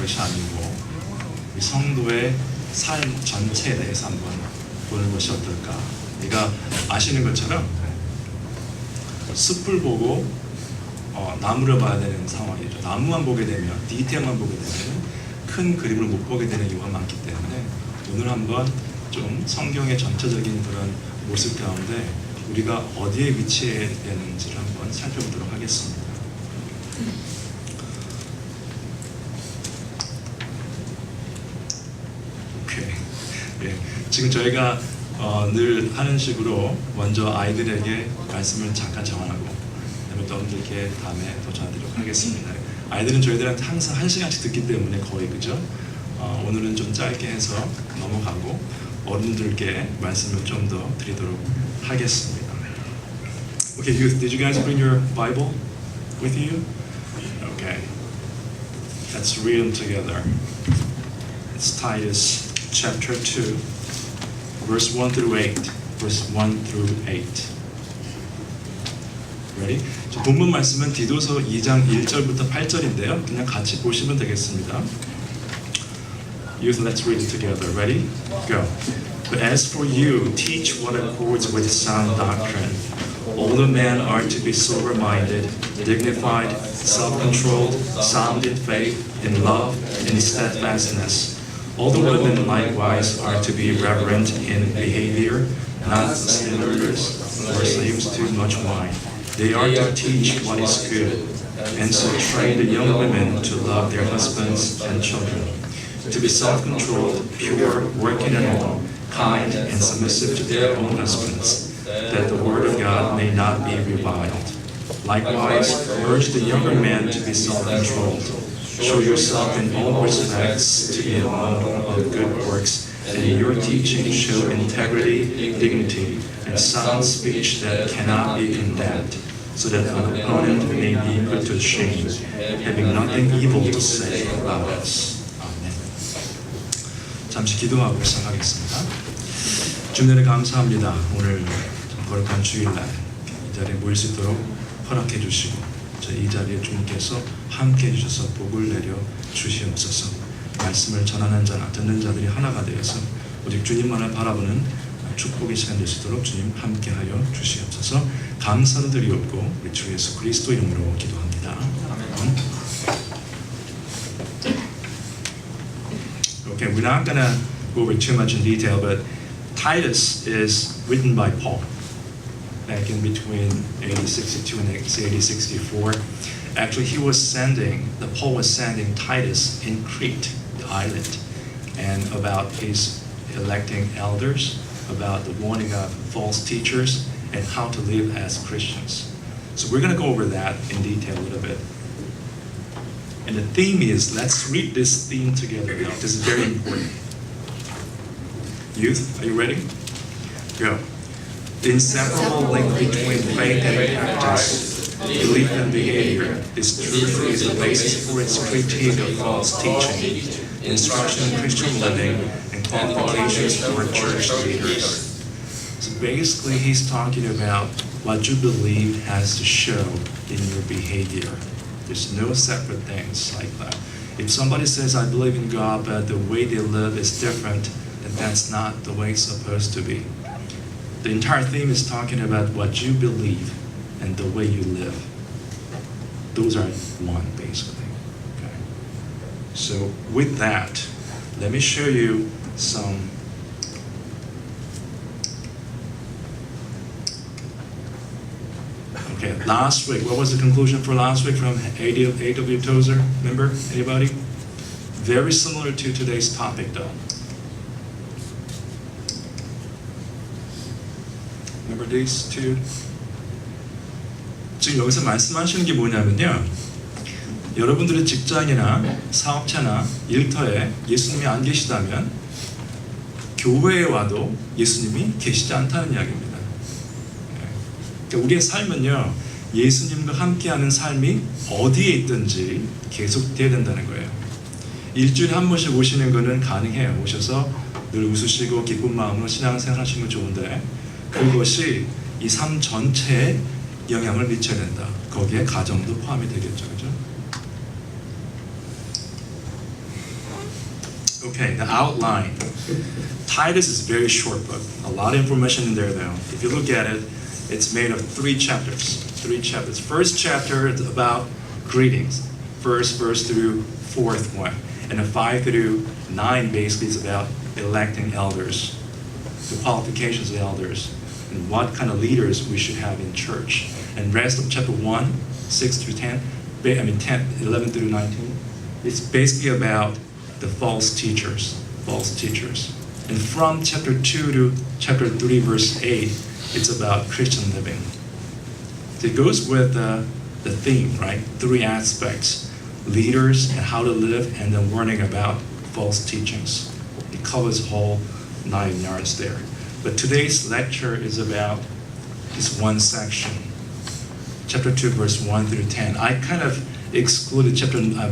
것이 아니고 이 성도의 삶 전체에 대해서 한번 보는 것이 어떨까. 그러니까 아시는 것처럼 숲을 보고 나무를 봐야 되는 상황이죠. 나무만 보게 되면, 디테일만 보게 되면 큰 그림을 못 보게 되는 이유가 많기 때문에 오늘 한번 좀 성경의 전체적인 그런 모습 가운데 우리가 어디에 위치해야 되는지를 한번 살펴보도록 하겠습니다. 오케이. 예. 지금 저희가 늘 하는 식으로 먼저 아이들에게 말씀을 잠깐 전하고 그다음에 또 여러분들께 다음에 또 전하도록 하겠습니다. 아이들은 저희들한테 항상 1시간씩 듣기 때문에 거의 그죠? 오늘은 좀 짧게 해서 넘어가고 어른들께 말씀을 좀 더 드리도록 하겠습니다. Okay, youth, did you guys bring your Bible with you? Okay, let's read them together. It's Titus chapter 2, verse 1 through 8. Verse 1 through 8. Ready? 본문 말씀은 디도서 2장 1절부터 8절인데요. 그냥 같이 보시면 되겠습니다. Youth, let's read it together. Ready? Go. But as for you, teach what accords with sound doctrine. Older men are to be sober-minded, dignified, self-controlled, sound in faith, in love, in steadfastness. Older women likewise are to be reverent in behavior, not slanderers, or slaves to much wine. They are to teach what is good, and so train the young women to love their husbands and children, to be self-controlled, pure, working at home, kind, and submissive to their own husbands, that the word of God may not be reviled. Likewise, urge the younger men to be self-controlled. Show yourself in all respects to be a model of good works, and in your teaching show integrity, dignity, and sound speech that cannot be condemned, so that an opponent may be put to shame, having nothing evil to say about us. 아멘. 잠시 기도하고 시작하겠습니다. 주님을 감사합니다. 오늘 거룩한 주일날 이 자리에 모일 수 있도록 허락해 주시고 이 자리에 주님께서 함께 해주셔서 복을 내려 주시옵소서. 말씀을 전하는 자나 듣는 자들이 하나가 되어서 오직 주님만을 바라보는 축복의 시간 될 수 있도록 주님 함께하여 주시옵소서. 감사를 드리옵고 우리 주 예수 그리스도 이름으로 기도합니다. 아멘. Okay, we're not gonna go over too much in detail, but Titus is written by Paul back in between AD 62 and AD 64. Actually, Paul was sending Titus in Crete, the island, and about his electing elders, about the warning of false teachers, and how to live as Christians. So we're going to go over that in detail a little bit. And the theme is, let's read this theme together now. This is very important. Youth, are you ready? Go. The inseparable link between faith and practice, belief and behavior. This truth is the basis for its critique of false teaching, instruction in Christian living, and qualifications for church leaders. So basically, he's talking about what you believe has to show in your behavior. There's no separate things like that. If somebody says, I believe in God, but the way they live is different, then that's not the way it's supposed to be. The entire theme is talking about what you believe and the way you live. Those are one, basically. Okay. So with that, let me show you some Okay, last week, what was the conclusion for last week from A.W. Tozer? Remember? Anybody? Very similar to today's topic, though. Remember these two? 지금 여기서 말씀하시는 게 뭐냐면요. 여러분들의 직장이나 사업체나 일터에 예수님이 안 계시다면 교회에 와도 예수님이 계시지 않다는 이야기입니다. 그러니까 우리의 삶은요, 예수님과 함께하는 삶이 어디에 있든지 계속돼야 된다는 거예요. 일주일에 한 번씩 오시는 거는 가능해요. 오셔서 늘 웃으시고 기쁜 마음으로 신앙생활 하시는 건 좋은데 그것이 이 삶 전체에 영향을 미쳐야 된다. 거기에 가정도 포함이 되겠죠. 그죠? Okay, the outline. Titus is a very short book. A lot of information in there though. If you look at it, it's made of 3 chapters. 3 chapters. First chapter is about greetings. First verse through 4th one. And the 5 through 9 basically is about electing elders, the qualifications of elders, and what kind of leaders we should have in church. And rest of chapter 1, 6 through 10, 11 through 19, it's basically about the false teachers. And from chapter 2 to chapter 3, verse 8, it's about Christian living. So it goes with the theme, right? 3 aspects: leaders and how to live, and then warning about false teachings. It covers the whole 9 yards there. But today's lecture is about this one section, chapter 2, verse 1 through 10. I kind of excluded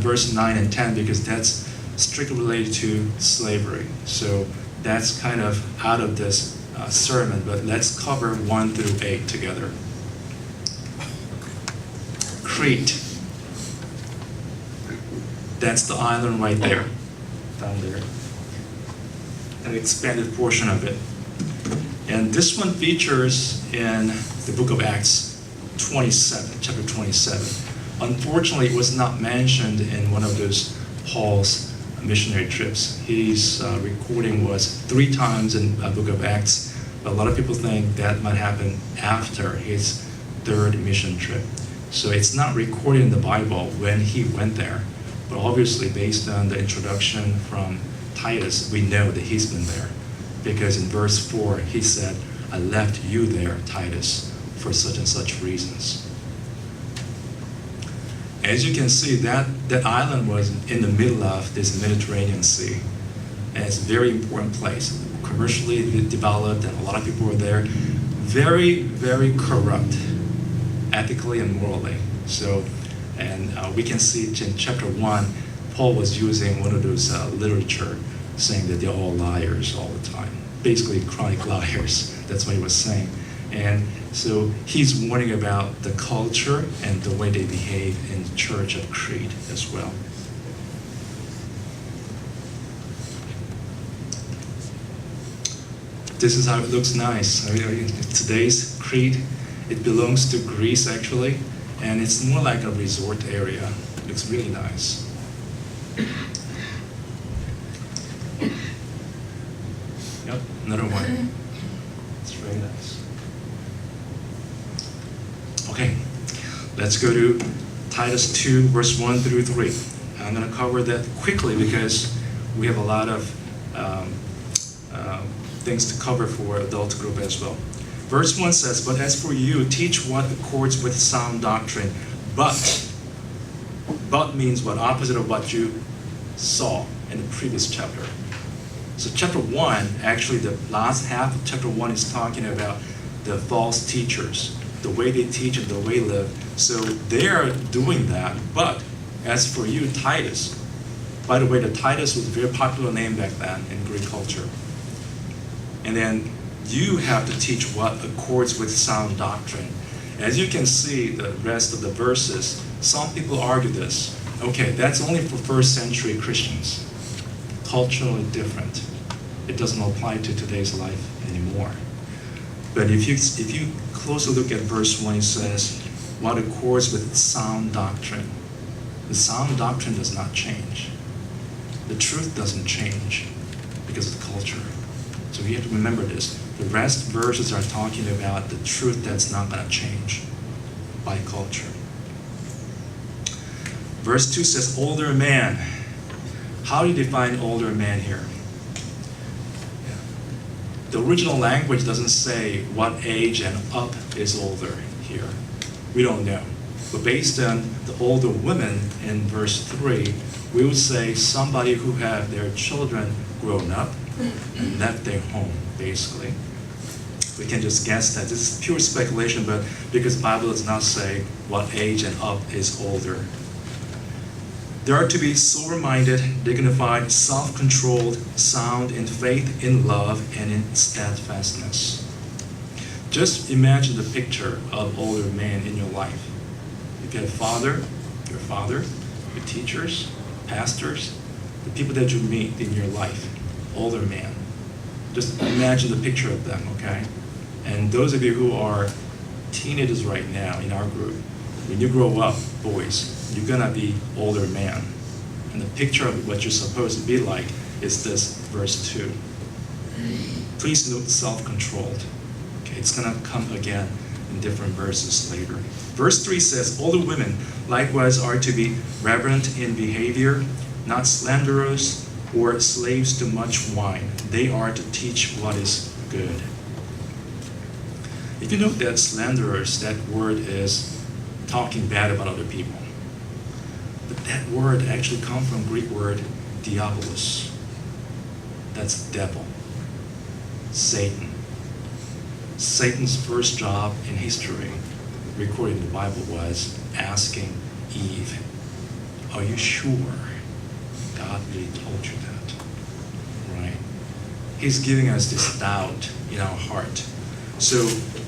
verse 9 and 10 because that's strictly related to slavery. So that's kind of out of this sermon, but let's cover 1 through 8 together. Crete. That's the island right there, down there. An expanded portion of it. And this one features in the book of Acts 27, chapter 27. Unfortunately, it was not mentioned in one of those Paul's missionary trips. His recording was 3 times in the book of Acts. But a lot of people think that might happen after his 3rd mission trip. So it's not recorded in the Bible when he went there. But obviously, based on the introduction from Titus, we know that he's been there. Because in verse 4, he said, I left you there, Titus, for such and such reasons. As you can see, that island was in the middle of this Mediterranean Sea. And it's a very important place. Commercially developed, and a lot of people were there. Very, very corrupt, ethically and morally. So, and we can see in chapter 1, Paul was using one of those literature saying that they're all liars all the time. Basically, chronic liars. That's what he was saying. And so he's warning about the culture and the way they behave in the church of Crete as well. This is how it looks nice. Today's Crete, it belongs to Greece actually, and it's more like a resort area. It looks really nice. Yep, another one. It's very nice. Okay, let's go to Titus 2, verse 1 through 3. I'm going to cover that quickly because we have a lot of things to cover for adult group as well. Verse 1 says, but as for you, teach what accords with sound doctrine. But means what? Opposite of what you saw in the previous chapter. So chapter 1, actually the last half of chapter 1 is talking about the false teachers, the way they teach and the way they live. So they are doing that. But as for you, Titus, by the way, the Titus was a very popular name back then in Greek culture. And then you have to teach what accords with sound doctrine. As you can see, the rest of the verses, some people argue this. Okay, that's only for 1st century Christians. Culturally different. It doesn't apply to today's life anymore. But if you closely look at verse 1, it says, what accords with sound doctrine. The sound doctrine does not change. The truth doesn't change because of the culture. So you have to remember this. The rest verses are talking about the truth that's not going to change by culture. Verse 2 says, older man. How do you define older man here? Yeah. The original language doesn't say what age and up is older here. We don't know. But based on the older women in verse 3, we would say somebody who have their children grown up and left their home, basically. We can just guess that. This is pure speculation, but because the Bible does not say what age and up is older. They are to be sober-minded, dignified, self-controlled, sound in faith, in love, and in steadfastness. Just imagine the picture of older men in your life. If you have your father, your teachers, pastors, the people that you meet in your life, older men. Just imagine the picture of them, okay? And those of you who are teenagers right now in our group, when you grow up, boys, you're gonna be older man. And the picture of what you're supposed to be like is this verse 2. Please note self-controlled. Okay, it's gonna come again in different verses later. Verse 3 says, older women likewise are to be reverent in behavior, not slanderers or slaves to much wine. They are to teach what is good. If you note that slanderers, that word is talking bad about other people. But that word actually comes from Greek word diabolos. That's devil, Satan. Satan's first job in history, recorded in the Bible, was asking Eve, are you sure God really told you that? Right? He's giving us this doubt in our heart. So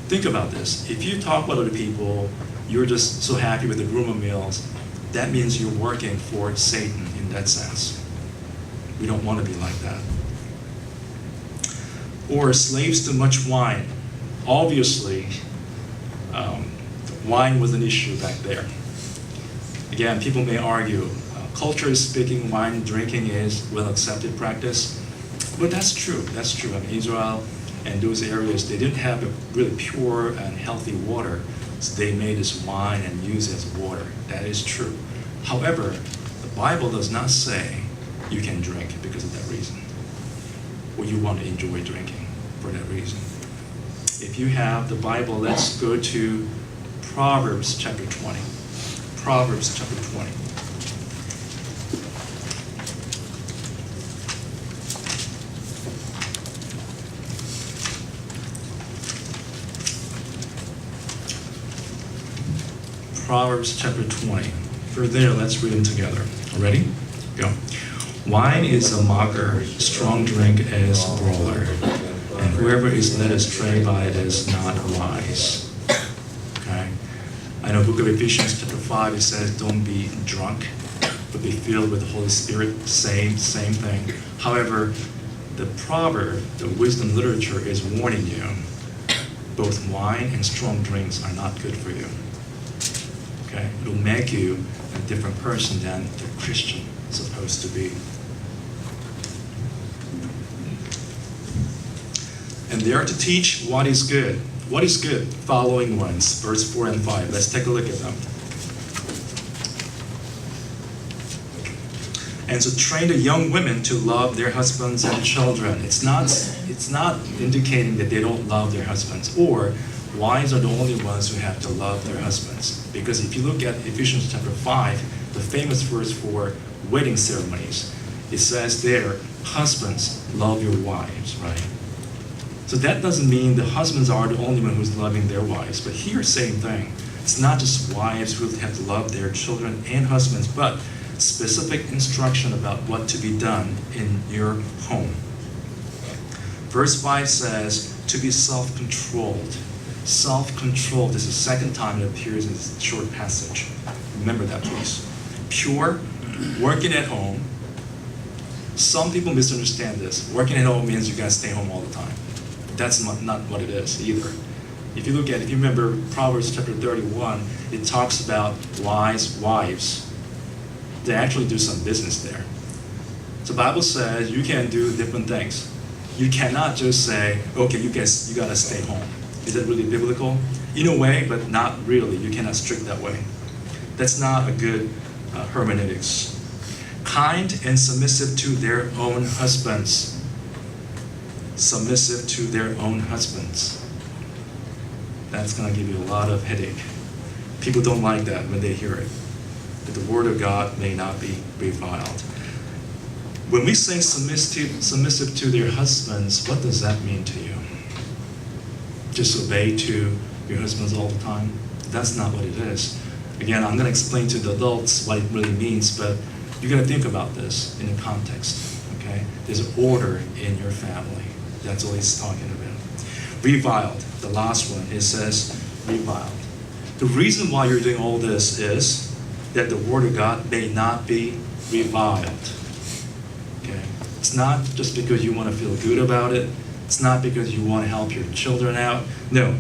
think about this. If you talk about other people, you're just so happy with the rumor mills, that means you're working for Satan in that sense. We don't want to be like that. Or slaves to much wine. Obviously, wine was an issue back there. Again, people may argue, culturally speaking, wine drinking is well-accepted practice. But that's true, that's true. I mean, Israel and those areas, they didn't have a really pure and healthy water, so they made this wine and used it as water. That is true. However, the Bible does not say you can drink because of that reason, or you want to enjoy drinking for that reason. If you have the Bible, let's go to Proverbs chapter 20. Proverbs chapter 20. Proverbs chapter 20. For there, let's read them together. Ready? Go. Wine is a mocker, strong drink is a brawler, and whoever is led astray by it is not wise. Okay? I know book of Ephesians chapter 5, it says don't be drunk, but be filled with the Holy Spirit. Same thing. However, the proverb, the wisdom literature is warning you, both wine and strong drinks are not good for you. Okay? It'll make you a different person than the Christian is supposed to be. And they are to teach what is good. What is good? Following ones, verse 4 and 5. Let's take a look at them. And so train the young women to love their husbands and children. It's not indicating that they don't love their husbands, or wives are the only ones who have to love their husbands. Because if you look at Ephesians chapter 5, the famous verse for wedding ceremonies, it says there, husbands, love your wives, right? So that doesn't mean the husbands are the only one who's loving their wives, but here, same thing. It's not just wives who have to love their children and husbands, but specific instruction about what to be done in your home. Verse 5 says, to be self-controlled. Self-controlled is the second time it appears in this short passage. Remember that, please. Pure, working at home. Some people misunderstand this. Working at home means you gotta stay home all the time. That's not what it is either. If you remember Proverbs chapter 31, it talks about wives. They actually do some business there. So the Bible says you can do different things. You cannot just say, okay, you gotta stay home. Is that really biblical? In a way, but not really. You cannot strict that way. That's not a good hermeneutics. Kind and submissive to their own husbands. Submissive to their own husbands. That's going to give you a lot of headache. People don't like that when they hear it. That the word of God may not be reviled. When we say submissive to their husbands, what does that mean to you? Just obey to your husbands all the time? That's not what it is. Again, I'm going to explain to the adults what it really means, but you got to think about this in the context. Okay? There's order in your family. That's what he's talking about. Reviled, the last one, it says reviled. The reason why you're doing all this is that the word of God may not be reviled. It's not just because you want to feel good about it. It's not because you want to help your children out. No,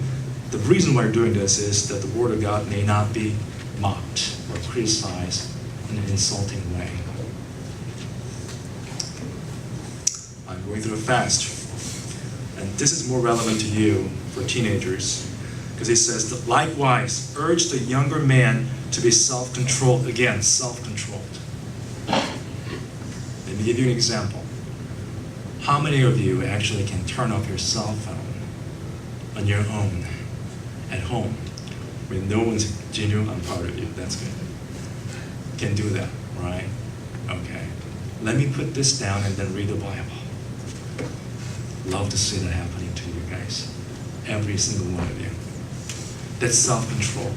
the reason why you're doing this is that the Word of God may not be mocked or criticized in an insulting way. I'm going through a fast, and this is more relevant to you for teenagers, because it says that likewise urge the younger man to be self-controlled. Again, self-controlled. Let me give you an example. How many of you actually can turn off your cell phone on your own at home when no one's genuine and part of you? That's good. Can do that, right? Okay. Let me put this down and then read the Bible. Love to see that happening to you guys. Every single one of you. That's self-control.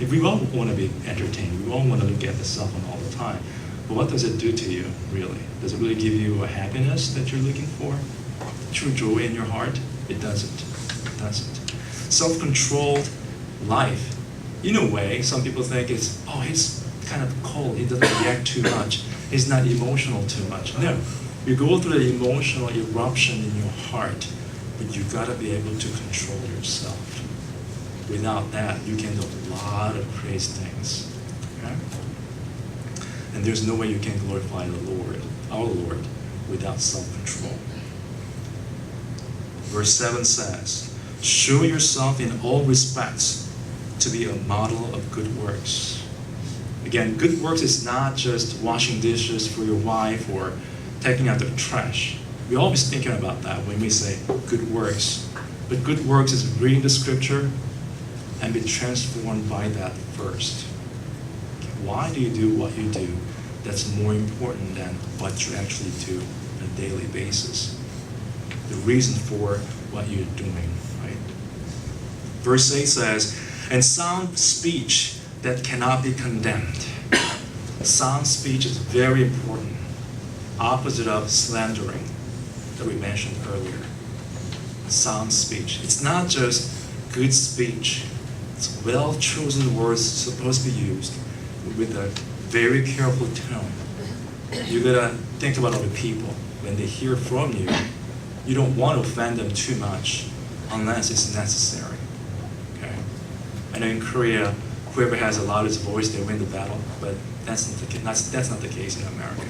We all want to be entertained. We all want to look at the cell phone all the time. But what does it do to you, really? Does it really give you a happiness that you're looking for? True joy in your heart? It doesn't. It doesn't. Self-controlled life. In a way, some people think he's kind of cold. He doesn't react too much. He's not emotional too much. No. You go through the emotional eruption in your heart, but you got to be able to control yourself. Without that, you can do a lot of crazy things. Okay? And there's no way you can glorify the Lord, our Lord, without self-control. Verse 7 says, show yourself in all respects to be a model of good works. Again, good works is not just washing dishes for your wife or taking out the trash. We're always thinking about that when we say good works. But good works is reading the scripture and be transformed by that first. Why do you do what you do? That's more important than what you actually do on a daily basis. The reason for what you're doing, right? Verse 8 says, and sound speech that cannot be condemned. Sound speech is very important. Opposite of slandering that we mentioned earlier. Sound speech. It's not just good speech. It's well-chosen words supposed to be used with a very careful tone. You gotta think about other people. When they hear from you, you don't want to offend them too much unless it's necessary. Okay? I know in Korea, whoever has the loudest voice, they win the battle, but that's not the case in America.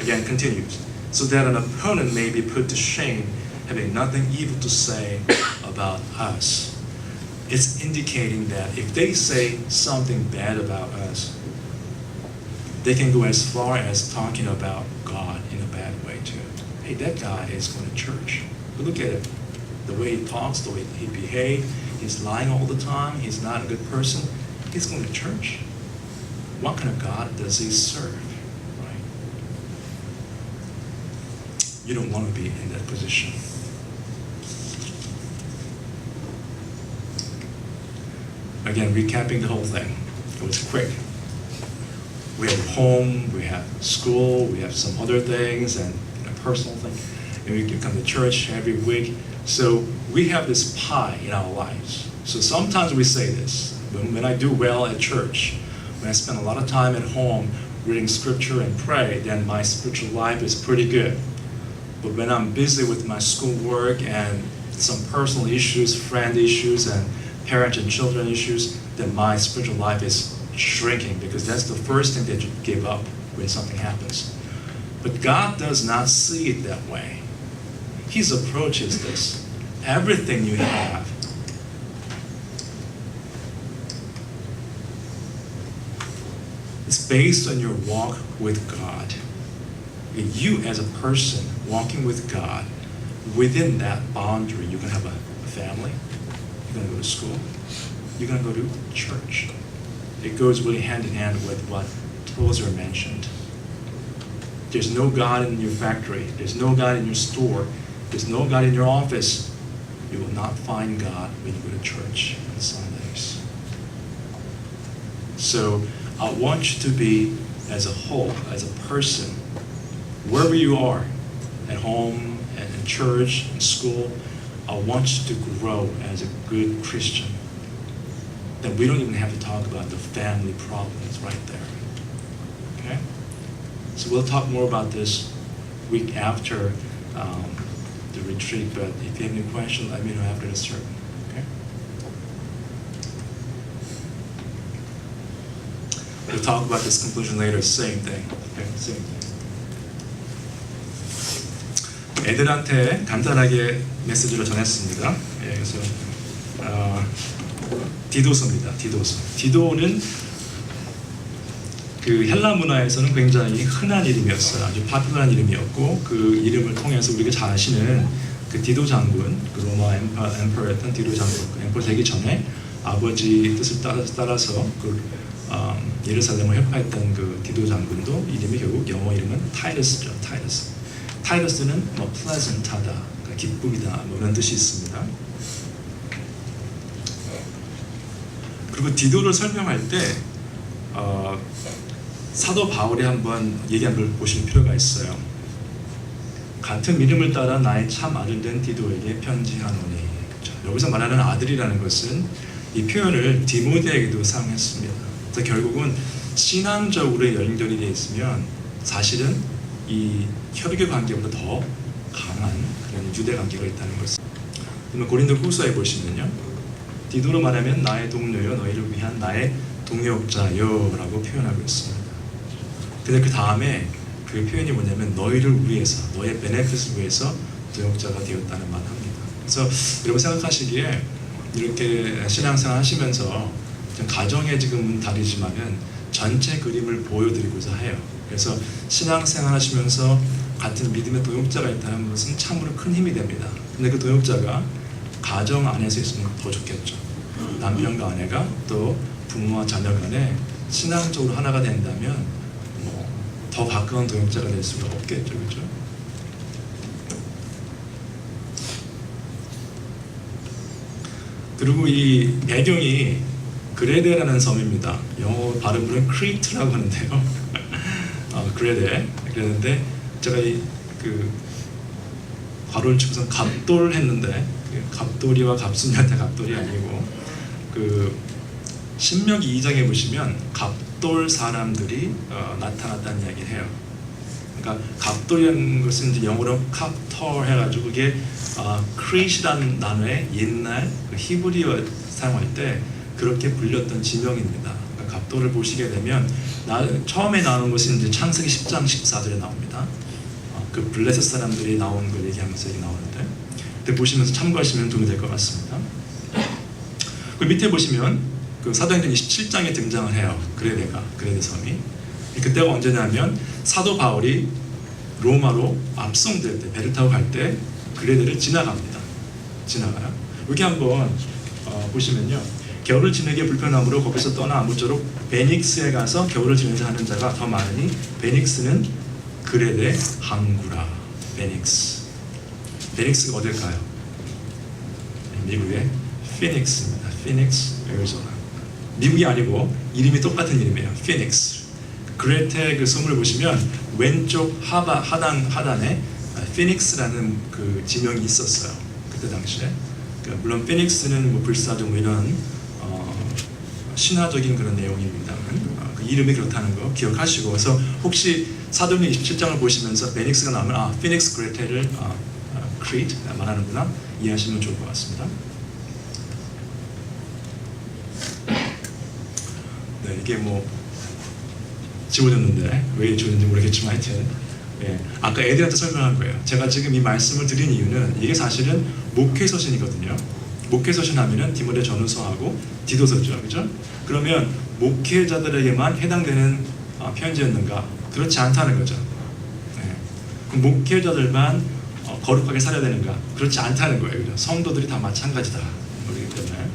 Again, continues. So that an opponent may be put to shame, having nothing evil to say about us. It's indicating that if they say something bad about us, they can go as far as talking about God in a bad way too. Hey, that guy is going to church. But look at it. The way he talks, the way he behaves, he's lying all the time, he's not a good person. He's going to church. What kind of God does he serve? Right? You don't want to be in that position. Again, recapping the whole thing. It was quick. We have home, we have school, we have some other things, and a personal thing. And we can come to church every week. So we have this pie in our lives. So sometimes we say this. When I do well at church, when I spend a lot of time at home reading scripture and pray, then my spiritual life is pretty good. But when I'm busy with my schoolwork and some personal issues, friend issues, and parent and children issues, then my spiritual life is shrinking, because that's the first thing that you give up when something happens. But God does not see it that way. His approach is this: everything you have, is based on your walk with God. And you as a person walking with God, within that boundary, you can have a family, you're going to go to school, you're going to go to church. It goes really hand in hand with what Tozer mentioned. There's no God in your factory. There's no God in your store. There's no God in your office. You will not find God when you go to church on Sundays. So I want you to be, as a whole, as a person, wherever you are, at home, and in church, in school, I want you to grow as a good Christian. Then we don't even have to talk about the family problems right there. Okay? So we'll talk more about this week after the retreat. But if you have any questions, let me know after the sermon. Okay? We'll talk about this conclusion later. Same thing. Okay? Same thing. 애들한테 간단하게 메시지를 전했습니다. 예, 그래서 디도서입니다. 디도서. 디도는 그 헬라 문화에서는 굉장히 흔한 이름이었어요. 아주 파퓰러한 이름이었고 그 이름을 통해서 우리가 잘 아시는 그 디도 장군, 그 로마 엠퍼였던 디도 장군, 그 엠퍼 되기 전에 아버지 뜻을 따라서 그 예루살렘을 회파했던 그 디도 장군도 이름이 결국 영어 이름은 타이러스죠. 타이러스. 타이러스는 뭐 pleasant하다, 그러니까 기쁨이다, 뭐 이런 뜻이 있습니다. 그리고 디도를 설명할 때 사도 바울이 한번 얘기한 걸 보실 필요가 있어요. 같은 믿음을 따라 나의 참 아들 된 디도에게 편지하노니. 여기서 말하는 아들이라는 것은 이 표현을 디모데에게도 사용했습니다. 그래서 결국은 신앙적으로 연결이 되어 있으면 사실은 이 혈육의 관계보다 더 강한 그런 유대 관계가 있다는 것을. 그러면 고린도 후서에 보시면요, 디도로 말하면 나의 동료여 너희를 위한 나의 동역자여 라고 표현하고 있습니다. 근데 그 다음에 그 표현이 뭐냐면 너희를 위해서, 너의 베네핏을 위해서 동역자가 되었다는 말을 합니다. 그래서 여러분 생각하시기에 이렇게 신앙생활 하시면서 가정에 지금 다르지만은 전체 그림을 보여드리고자 해요. 그래서 신앙생활 하시면서 같은 믿음의 동역자가 있다는 것은 참으로 큰 힘이 됩니다. 근데 그 동역자가 가정 안에서 있으면 더 좋겠죠. 남편과 아내가 또 부모와 자녀 간에 신앙적으로 하나가 된다면 뭐 더 가까운 동역자가 될 수가 없겠죠. 그렇죠? 그리고 이 배경이 그레데라는 섬입니다. 영어 발음으로는 크리트라고 하는데요. 그레데. 그랬는데 제가 그 괄호를 치고서 갑돌 했는데 갑돌이와 갑순이한테 갑돌이 아니고 그 신명기 2장에 보시면 갑돌 사람들이 나타났다는 이야기를 해요. 그러니까 갑돌이라는 것은 이제 영어로 캅터 해가지고 그게 크리시라는 단어의 옛날 그 히브리어 사용할 때 그렇게 불렸던 지명입니다. 그러니까 갑돌을 보시게 되면 처음에 나오는 것은 이제 창세기 10장 14절에 나옵니다. 그 블레셋 사람들이 나온 걸 얘기하면서 여기 나오는데 그때 보시면서 참고하시면 도움이 될 것 같습니다. 그 밑에 보시면 그 사도행전 27장에 등장을 해요. 그레데 섬이. 그때가 언제냐면 사도 바울이 로마로 압송될 때 배를 타고 갈 때 그레데를 지나갑니다. 지나가요. 여기 한번 보시면요. 겨울을 지내기에 불편함으로 거기서 떠나 아무쪼록 베닉스에 가서 겨울을 지내자 하는 자가 더 많으니 베닉스는 그레데 항구라. 베닉스가 어딜까요? 미국의 피닉스입니다. 피닉스, 애리조나. 미국이 아니고 이름이 똑같은 이름이에요. 피닉스. 그레테 그 섬을 보시면 왼쪽 하단에 피닉스라는 그 지명이 있었어요. 그때 당시에. 그러니까 물론 피닉스는 뭐 불사조 뭐 이런 신화적인 그런 내용입니다만 그 이름이 그렇다는 거 기억하시고, 그래서 혹시 사도행전 27장을 보시면서 베닉스가 나오면 피닉스 그레테를 크리트 말하는구나 이해하시면 좋을 것 같습니다. 네, 이게 뭐 지워졌는데 왜 지워졌는지 모르겠지만 하여튼 아까 애들한테 설명한 거예요. 제가 지금 이 말씀을 드린 이유는 이게 사실은 목회서신이거든요. 목회서신 하면은 디모데 전후서하고 디도서죠, 그죠? 그러면 목회자들에게만 해당되는 편지였는가? 그렇지 않다는 거죠. 그럼 목회자들만 거룩하게 살아야 되는가? 그렇지 않다는 거예요, 그죠? 성도들이 다 마찬가지다. 그렇기 때문에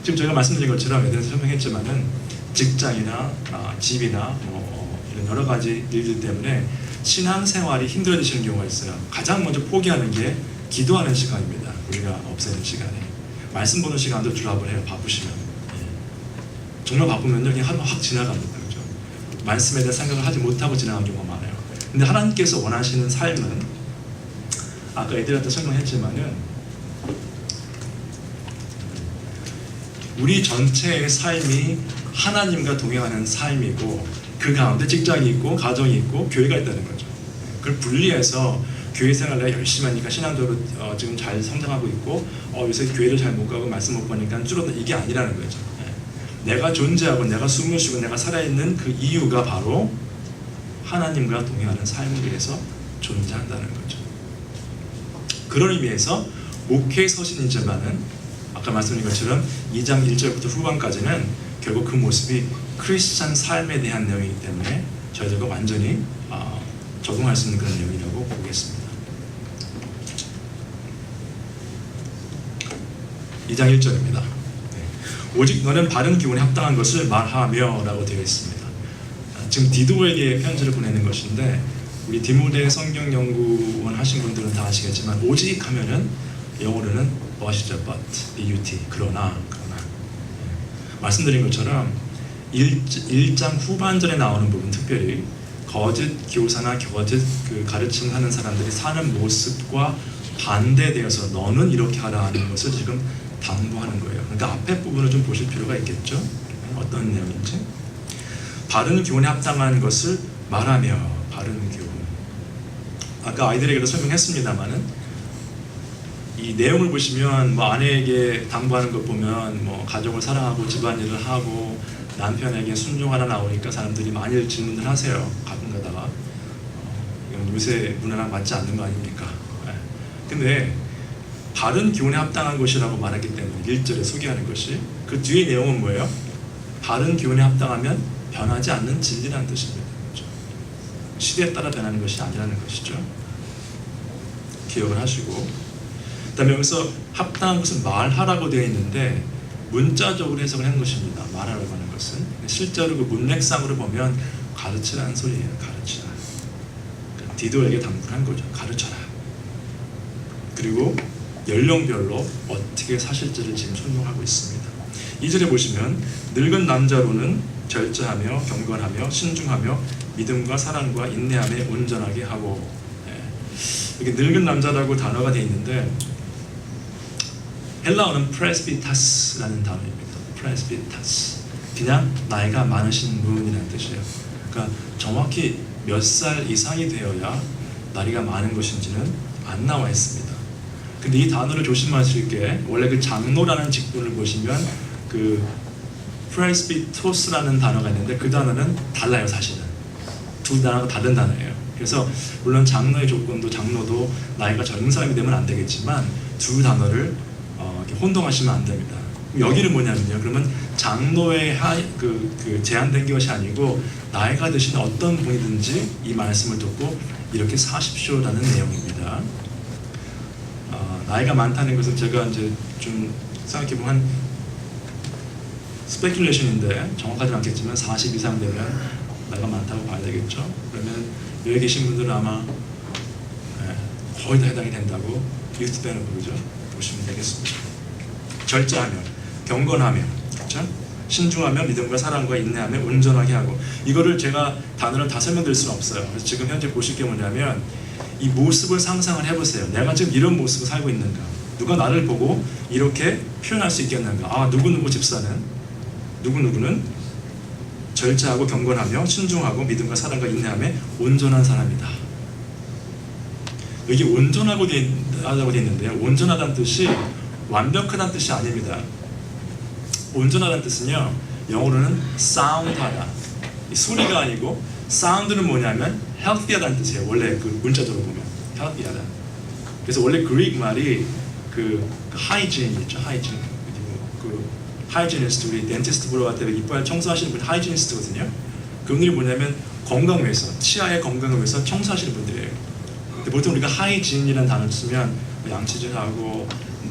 지금 저희가 말씀드린 것처럼 애들한테 설명했지만은 직장이나 집이나 이런 여러 가지 일들 때문에 신앙생활이 힘들어지시는 경우가 있어요. 가장 먼저 포기하는 게 기도하는 시간입니다. 우리가 없애는 시간이. 말씀 보는 시간도 드랍을 해요. 바쁘시면. 정말 바쁘면요, 그냥 하루가 확 지나갑니다. 그죠? 말씀에 대한 생각을 하지 못하고 지나간 경우가 많아요. 근데 하나님께서 원하시는 삶은 아까 애들한테 설명했지만은 우리 전체의 삶이 하나님과 동행하는 삶이고 그 가운데 직장이 있고 가정이 있고 교회가 있다는 거죠. 그걸 분리해서 교회 생활 내가 열심히 하니까 신앙적으로 지금 잘 성장하고 있고 요새 교회를 잘 못 가고 말씀 못 보니까 줄어든 이게 아니라는 거죠. 내가 존재하고 내가 숨을 쉬고 내가 살아있는 그 이유가 바로 하나님과 동행하는 삶을 위해서 존재한다는 거죠. 그런 의미에서 목회 서신이지만은 아까 말씀드린 것처럼 2장 1절부터 후반까지는 결국 그 모습이 크리스찬 삶에 대한 내용이기 때문에 저희들과 완전히 적응할 수 있는 그런 내용이라고 보겠습니다. 2장 1절입니다. 오직 너는 바른 기운에 합당한 것을 말하며 라고 되어 있습니다. 지금 디도에게 편지를 보내는 것인데 우리 디모데 성경 연구원 하신 분들은 다 아시겠지만 오직 하면은 영어로는 but이죠. but, 그러나 말씀드린 것처럼 1장 후반전에 나오는 부분 특별히 거짓 교사나 거짓 가르침 하는 사람들이 사는 모습과 반대되어서 너는 이렇게 하라 하는 것을 지금 당부하는 거예요. 그러니까 앞에 부분을 좀 보실 필요가 있겠죠. 어떤 내용인지. 바른 교훈에 합당한 것을 말하며 바른 교훈. 아까 아이들에게도 설명했습니다만은 이 내용을 보시면 뭐 아내에게 당부하는 것 보면 뭐 가족을 사랑하고 집안일을 하고 남편에게 순종하라 나오니까 사람들이 많이 질문을 하세요. 가끔 가다가 이건 요새 문화랑 맞지 않는 거 아닙니까? 근데 바른 기운에 합당한 것이라고 말했기 때문에 1절에 소개하는 것이 그 뒤의 내용은 뭐예요? 바른 기운에 합당하면 변하지 않는 진리라는 뜻입니다. 그렇죠? 시대에 따라 변하는 것이 아니라는 것이죠. 기억을 하시고 그 다음에 여기서 합당한 것은 말하라고 되어 있는데 문자적으로 해석을 한 것입니다. 말하라고 하는 것은 실제로 그 문맥상으로 보면 가르치라는 소리예요. 가르치라. 그러니까 디도에게 당부를 한 거죠. 가르쳐라. 그리고 연령별로 어떻게 사실지를 지금 설명하고 있습니다. 2절에 보시면 늙은 남자로는 절제하며 경건하며 신중하며 믿음과 사랑과 인내함에 온전하게 하고 이렇게 늙은 남자라고 단어가 되어 있는데 헬라어는 프레스비타스라는 단어입니다. 프레스비타스 그냥 나이가 많으신 분이라는 뜻이에요. 그러니까 정확히 몇 살 이상이 되어야 나이가 많은 것인지는 안 나와 있습니다. 근데 이 단어를 조심하실 게 원래 그 장로라는 직분을 보시면 그 프레스비토스라는 단어가 있는데 그 단어는 달라요. 사실은 두 단어가 다른 단어예요. 그래서 물론 장로의 조건도 장로도 나이가 젊은 사람이 되면 안 되겠지만 두 단어를 혼동하시면 안 됩니다. 여기는 뭐냐면요. 그러면 장로의 제한된 것이 아니고 나이가 드신 어떤 분이든지 이 말씀을 듣고 이렇게 사십시오라는 내용입니다. 나이가 많다는 것은 제가 이제 좀 생각해보면 한 스페큘레이션인데 정확하지 않겠지만 40 이상 되면 나이가 많다고 봐야 되겠죠. 그러면 여기 계신 분들은 아마 거의 다 해당이 된다고 유스밴을 부르죠. 보시면 되겠습니다. 절제하며 경건하며 그렇죠? 신중하며 믿음과 사랑과 인내하며 온전하게 하고 이거를 제가 단어를 다 설명드릴 수는 없어요. 그래서 지금 현재 보실 게 뭐냐면 이 모습을 상상을 해보세요. 내가 지금 이런 모습을 살고 있는가? 누가 나를 보고 이렇게 표현할 수 있겠는가? 누구누구 집사는 누구누구는 절제하고 경건하며 신중하고 믿음과 사랑과 인내하며 온전한 사람이다. 여기 온전하고 하다고 되어 있는데요. 온전하다는 뜻이 완벽하다는 뜻이 아닙니다. 온전하다는 뜻은요. 영어로는 sound하다. 이 소리가 아니고 sound는 뭐냐면 healthy하다는 뜻이에요. 원래 그 문자적으로 보면 healthy하다. 그래서 원래 그릭 말이 그 hygiene 있죠. hygiene. 그 hygienist 우리 덴티스트 보러 갈 때 이빨 청소하시는 분 hygienist거든요. 그분들이 뭐냐면 건강을 위해서 치아의 건강을 위해서 청소하시는 분들이에요. 근데 보통 우리가 hygiene이라는 단어를 쓰면 양치질하고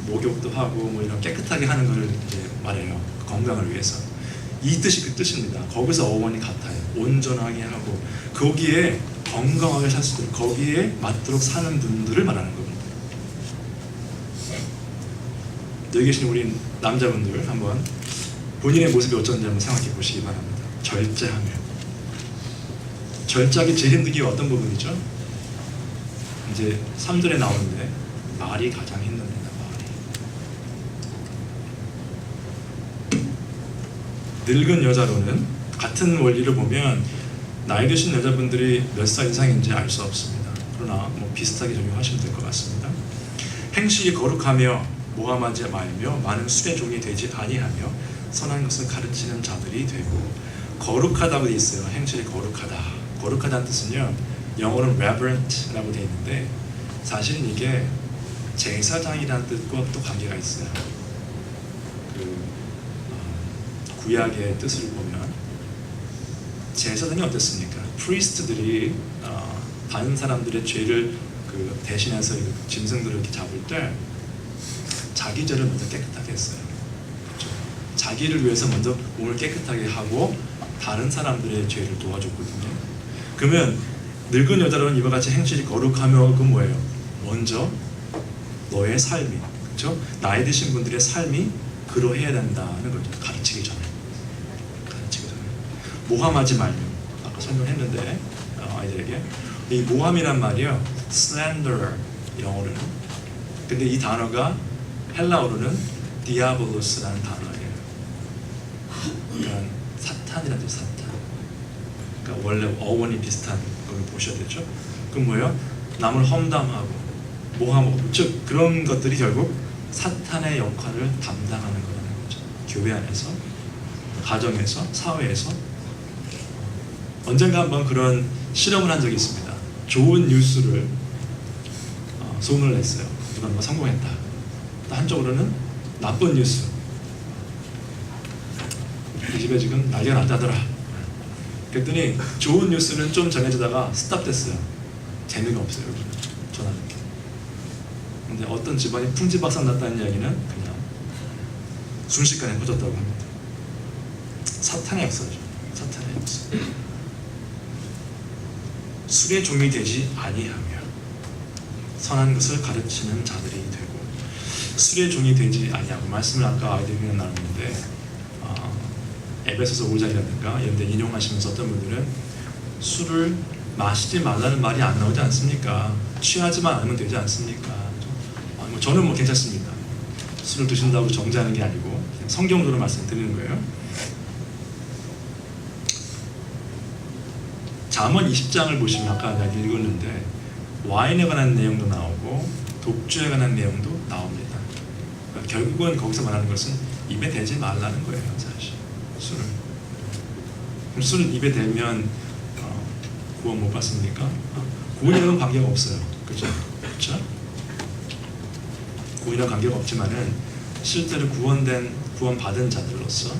목욕도 하고 뭐 이런 깨끗하게 하는 걸 이제 말해요. 건강을 위해서. 이 뜻이 그 뜻입니다. 거기서 어원이 같아요. 온전하게 하고 거기에 건강하게 살 수 있도록 거기에 맞도록 사는 분들을 말하는 겁니다. 여기 계신 우리 남자분들 한번 본인의 모습이 어쩐지 한번 생각해 보시기 바랍니다. 절제하며 절제하기 제일 힘든 게 어떤 부분이죠? 이제 3절에 나오는데 말이 가장 힘듭니다. 늙은 여자로는 같은 원리를 보면 나이 드신 여자분들이 몇 살 이상인지 알 수 없습니다. 그러나 뭐 비슷하게 적용하시면 될 것 같습니다. 행실이 거룩하며 모함하지 말며 많은 술의 종이 되지 아니하며 선한 것을 가르치는 자들이 되고. 거룩하다고 되어 있어요. 행실이 거룩하다. 거룩하다는 뜻은요, 영어로는 reverent라고 되어 있는데 사실은 이게 제사장이라는 뜻과 또 관계가 있어요. 구약의 뜻을 보면 제사장이 어땠습니까? 프리스트들이 다른 사람들의 죄를 대신해서 짐승들을 이렇게 잡을 때 자기 죄를 먼저 깨끗하게 했어요. 그렇죠? 자기를 위해서 먼저 몸을 깨끗하게 하고 다른 사람들의 죄를 도와줬거든요. 그러면 늙은 여자로는 이와 같이 행실이 거룩하며 그 뭐예요? 먼저 너의 삶이, 그렇죠? 나이 드신 분들의 삶이 그러해야 된다는 거죠. 가르치기 전에. 모함하지 말며, 아까 설명했는데 아이들에게 이 모함이란 말이요, slander 영어로는. 근데 이 단어가 헬라어로는 diabolos라는 단어예요. 그러니까 사탄이라는 뜻, 사탄. 그러니까 원래 어원이 비슷한 걸 보셔야 되죠. 그럼 뭐예요? 남을 험담하고 모함하고, 즉 그런 것들이 결국 사탄의 역할을 담당하는 거라는 거죠. 교회 안에서, 가정에서, 사회에서. 언젠가 한번 그런 실험을 한 적이 있습니다. 좋은 뉴스를 소문을 냈어요. 누가 누가 성공했다. 또 한쪽으로는 나쁜 뉴스. 이 집에 지금 난리가 났다더라. 그랬더니 좋은 뉴스는 좀 전해지다가 스탑됐어요. 재미가 없어요. 전화는. 근데 어떤 집안이 풍지박산 났다는 이야기는 그냥 순식간에 퍼졌다고 합니다. 사탄의 역사죠. 사탄의 역사. 술의 종이 되지 아니하며 선한 것을 가르치는 자들이 되고. 술의 종이 되지 아니하고, 말씀을 아까 아이들이랑 나눴는데 에베소서 5장이라든가 이런 데 인용하시면서 어떤 분들은 술을 마시지 말라는 말이 안 나오지 않습니까? 취하지만 않으면 되지 않습니까? 저는 뭐 괜찮습니다. 술을 드신다고 정죄하는 게 아니고 그냥 성경으로 말씀드리는 거예요. 잠언 20장을 보시면 아까 내가 읽었는데 와인에 관한 내용도 나오고 독주에 관한 내용도 나옵니다. 그러니까 결국은 거기서 말하는 것은 입에 대지 말라는 거예요. 사실 술을. 그럼 술을 입에 대면 구원 못 받습니까? 구원이랑은 관계가 없어요. 그렇죠? 그렇죠? 구원이랑 관계가 없지만은 실제로 구원받은 자들로서,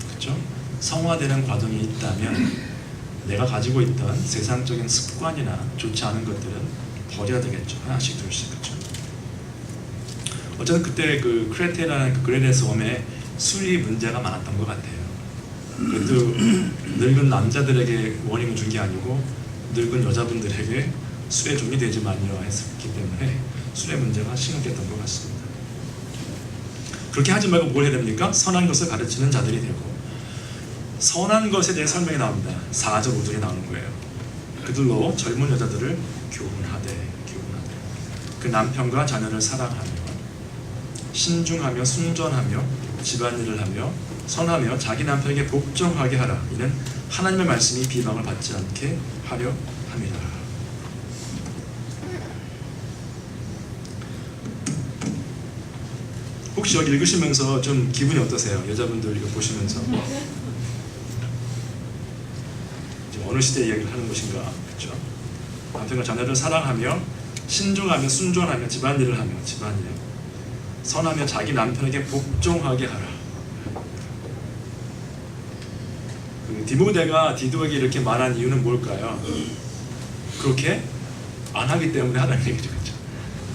그렇죠? 성화되는 과정이 있다면 내가 가지고 있던 세상적인 습관이나 좋지 않은 것들은 버려야 되겠죠. 하나씩 둘씩. 그렇죠? 어쨌든 그때 그 크레테라는 그 그레네 섬에 술이 문제가 많았던 것 같아요. 그래도 늙은 남자들에게 워닝을 준 게 아니고 늙은 여자분들에게 술의 종이 되지 마니라 했기 때문에 술의 문제가 심각했던 것 같습니다. 그렇게 하지 말고 뭘 해야 됩니까? 선한 것을 가르치는 자들이 되고. 선한 것에 대해 설명이 나옵니다. 4절 5절이 나오는 거예요. 그들로 젊은 여자들을 교훈하되 그 남편과 자녀를 사랑하며 신중하며 순전하며 집안일을 하며 선하며 자기 남편에게 복종하게 하라. 이는 하나님의 말씀이 비방을 받지 않게 하려 함이라. 혹시 여기 읽으시면서 좀 기분이 어떠세요? 여자분들 이거 보시면서 어느 시대 이야기를 하는 것인가? 그렇죠? 남편과 자녀를 사랑하며 신중하며 순종하며 집안일을 하며 집안일 선하며 자기 남편에게 복종하게 하라. 디모데가 디도에게 이렇게 말한 이유는 뭘까요? 그렇게 안 하기 때문에 하라는 얘기죠. 그렇죠?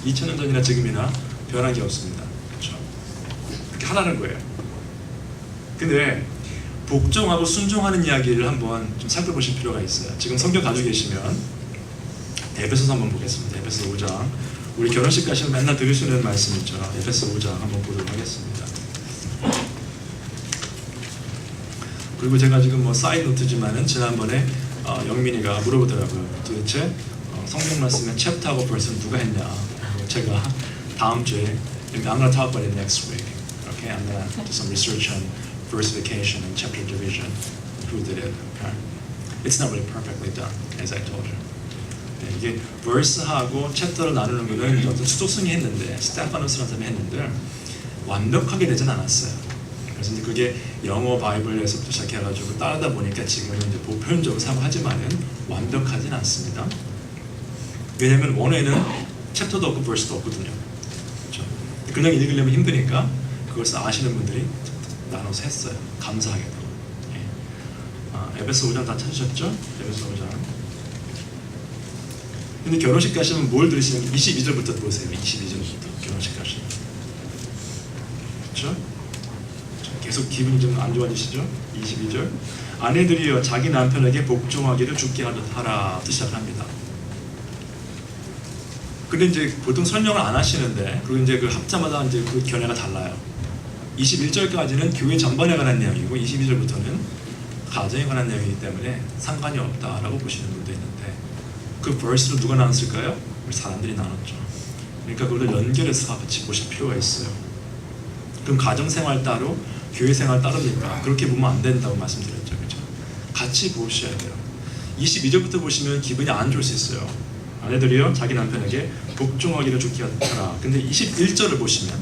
2000년 전이나 지금이나 변한 게 없습니다. 그렇죠? 그렇게 하라는 거예요. 근데 복종하고 순종하는 이야기를 한번 좀 살펴보실 필요가 있어요. 지금 성경 가지고 계시면 에베소서 한번 보겠습니다. 에베소서 5장. 우리 결혼식 가시면 맨날 들으시는 말씀이죠. 에베소서 5장 한번 보도록 하겠습니다. 그리고 제가 지금 뭐 사이드 노트지만은 지난번에 영민이가 물어보더라고요. 도대체 성경 말씀에 챕터하고 벌스는 누가 했냐. 제가 다음 주에 I'm gonna talk about it next week. Okay, I'm gonna do some research on versification and chapter division. Who did it? Okay, it's not really perfectly done, as I told you. 네, 이게 verse하고 챕터로 나누는 거는 어떤 수도승이 했는데 스테파노스라는 사람이 했는데 완벽하게 되진 않았어요. 그래서 이제 그게 영어 바이블에서부터 시작해가지고 따르다 보니까 지금은 이제 보편적으로 사용하지만은 완벽하진 않습니다. 왜냐하면 원어에는 챕터도 없고 verse도 없거든요. 그렇죠? 그냥 읽으려면 힘드니까 그것을 아시는 분들이 나눠서 했어요. 감사하게도. 예. 에베소 5장 다 찾으셨죠? 에베소 5장. 근데 결혼식 가시면 뭘 들으시면 22절부터 보세요. 22절부터 결혼식 가시면. 그렇죠? 계속 기분이 좀 안 좋아지시죠? 22절. 아내들이여 자기 남편에게 복종하기를 주께 하라 시작합니다. 근데 이제 보통 설명을 안 하시는데 그리고 이제 그 학자마다 이제 그 견해가 달라요. 21절까지는 교회 전반에 관한 내용이고 22절부터는 가정에 관한 내용이기 때문에 상관이 없다라고 보시는 분도 있는데 그 verse로 누가 나눴을까요? 우리 사람들이 나눴죠. 그러니까 그걸 연결해서 같이 보실 필요가 있어요. 그럼 가정생활 따로 교회생활 따릅니까? 그렇게 보면 안 된다고 말씀드렸죠. 그렇죠? 같이 보셔야 돼요. 22절부터 보시면 기분이 안 좋을 수 있어요. 아내들이여 자기 남편에게 복종하기를 주께 하라. 근데 21절을 보시면